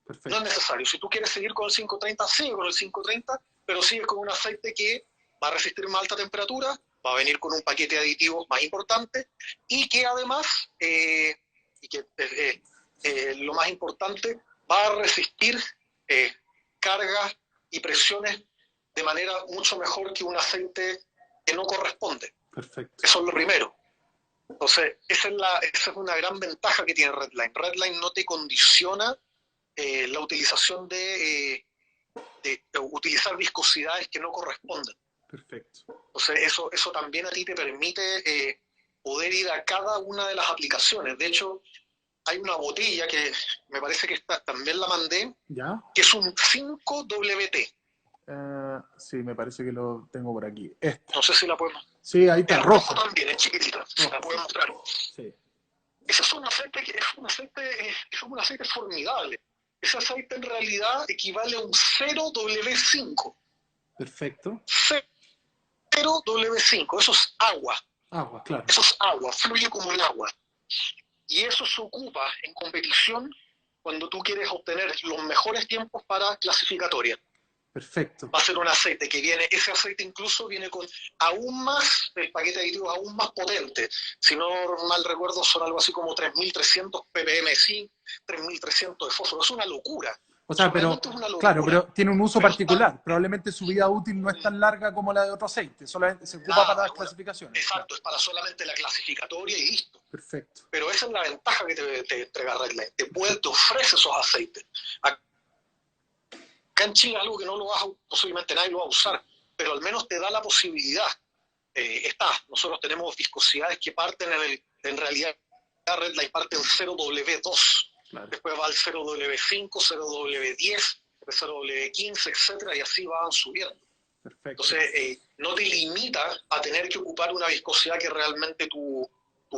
Perfecto. No es necesario. Si tú quieres seguir con el 530, sigue con el 530, pero sigue con un aceite que va a resistir más alta temperatura, va a venir con un paquete de aditivos más importante y que además, lo más importante, va a resistir cargas y presiones de manera mucho mejor que un aceite que no corresponde. Perfecto. Eso es lo primero. Entonces, esa es una gran ventaja que tiene Redline. Redline no te condiciona la utilización de utilizar viscosidades que no corresponden. Perfecto. Entonces, eso también a ti te permite poder ir a cada una de las aplicaciones. De hecho, hay una botella que me parece que también la mandé, ¿Ya? que es un 5WT. Sí, me parece que lo tengo por aquí. Esta. No sé si la podemos... Sí, ahí está, El rojo. rojo también, es chiquitita, se la puedo mostrar. Sí. Ese es un aceite es un aceite formidable. Ese aceite en realidad equivale a un 0W5. Perfecto. 0W5, eso es agua. Agua, claro. Eso es agua, fluye como el agua. Y eso se ocupa en competición cuando tú quieres obtener los mejores tiempos para clasificatoria. Perfecto. Va a ser un aceite que viene, ese aceite incluso viene con aún más, el paquete aditivo aún más potente. Si no mal recuerdo, son algo así como 3.300 ppm de zinc, 3.300 de fósforo. Es una locura. O sea, pero, claro, pero tiene un uso particular. Probablemente su vida útil no es tan larga como la de otro aceite. Solamente se ocupa para las clasificaciones. Exacto, es para solamente la clasificatoria y listo. Perfecto. Pero esa es la ventaja que te entrega Redline. Te ofrece esos aceites. Acá en Chile algo que no lo vas posiblemente nadie lo va a usar, pero al menos te da la posibilidad. Nosotros tenemos viscosidades que parten en realidad Redline parte en 0W2. Claro. Después va al 0W5, 0W10, 0W15, etcétera, y así van subiendo. Perfecto. Entonces, no te limita a tener que ocupar una viscosidad que realmente tu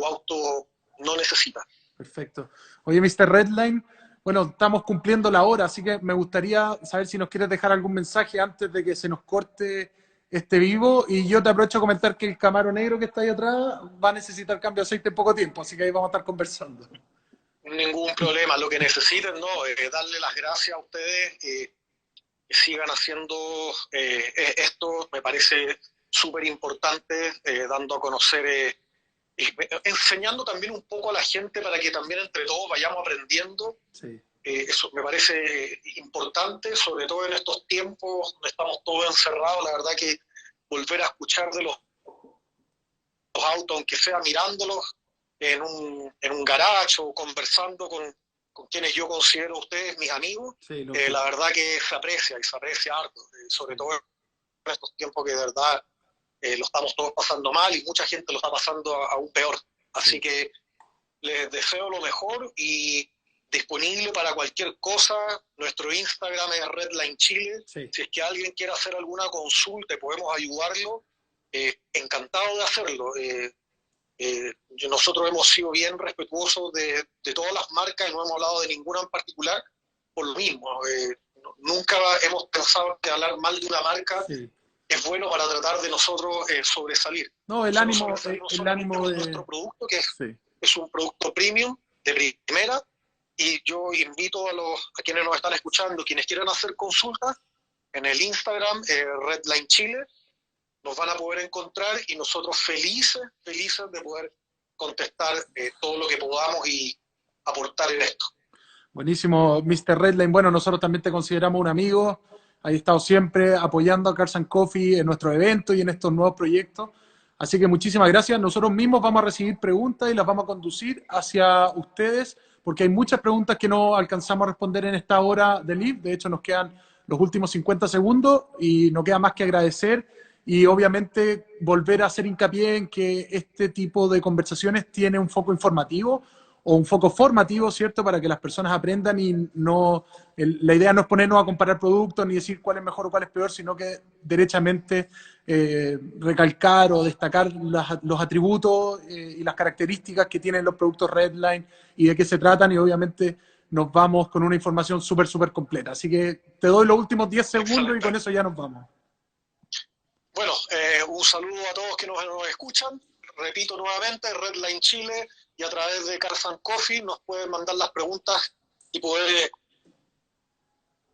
auto no necesita. Perfecto. Oye, Mr. Redline, bueno, estamos cumpliendo la hora, así que me gustaría saber si nos quieres dejar algún mensaje antes de que se nos corte este vivo. Y yo te aprovecho a comentar que el Camaro negro que está ahí atrás va a necesitar cambio de aceite en poco tiempo, así que ahí vamos a estar conversando. Ningún problema, lo que necesiten, ¿no? Darle las gracias a ustedes, que sigan haciendo esto, me parece súper importante, dando a conocer, enseñando también un poco a la gente para que también entre todos vayamos aprendiendo. Sí. Eso me parece importante, sobre todo en estos tiempos donde estamos todos encerrados. La verdad que volver a escuchar de los autos, aunque sea mirándolos, en un garage o conversando con quienes yo considero ustedes mis amigos, sí, la verdad que se aprecia y se aprecia harto, sobre todo en estos tiempos que de verdad lo estamos todos pasando mal y mucha gente lo está pasando aún peor. Así sí. Que les deseo lo mejor y disponible para cualquier cosa. Nuestro Instagram es Redline Chile. Sí. Si es que alguien quiere hacer alguna consulta, podemos ayudarlo. Encantado de hacerlo. Nosotros hemos sido bien respetuosos de todas las marcas y no hemos hablado de ninguna en particular por lo mismo. Nunca hemos pensado que hablar mal de una marca sí. Es bueno para tratar de nosotros sobresalir. No, el ánimo de nuestro producto, que es un producto premium de primera, y yo invito a quienes nos están escuchando, quienes quieran hacer consultas, en el Instagram, Redline Chile, nos van a poder encontrar y nosotros felices de poder contestar todo lo que podamos y aportar en esto. Buenísimo, Mr. Redline. Bueno, nosotros también te consideramos un amigo. Has estado siempre apoyando a Cars and Coffee en nuestro evento y en estos nuevos proyectos. Así que muchísimas gracias. Nosotros mismos vamos a recibir preguntas y las vamos a conducir hacia ustedes, porque hay muchas preguntas que no alcanzamos a responder en esta hora de live. De hecho, nos quedan los últimos 50 segundos y no queda más que agradecer y obviamente volver a hacer hincapié en que este tipo de conversaciones tiene un foco informativo o un foco formativo, ¿cierto? Para que las personas aprendan y no... la idea no es ponernos a comparar productos ni decir cuál es mejor o cuál es peor, sino que derechamente recalcar o destacar los atributos y las características que tienen los productos Redline y de qué se tratan, y obviamente nos vamos con una información súper completa. Así que te doy los últimos 10 segundos. Excelente. Y con eso ya nos vamos. Bueno, un saludo a todos que nos escuchan. Repito nuevamente, Redline Chile, y a través de Cars and Coffee nos pueden mandar las preguntas y poder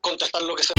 contestar lo que sea.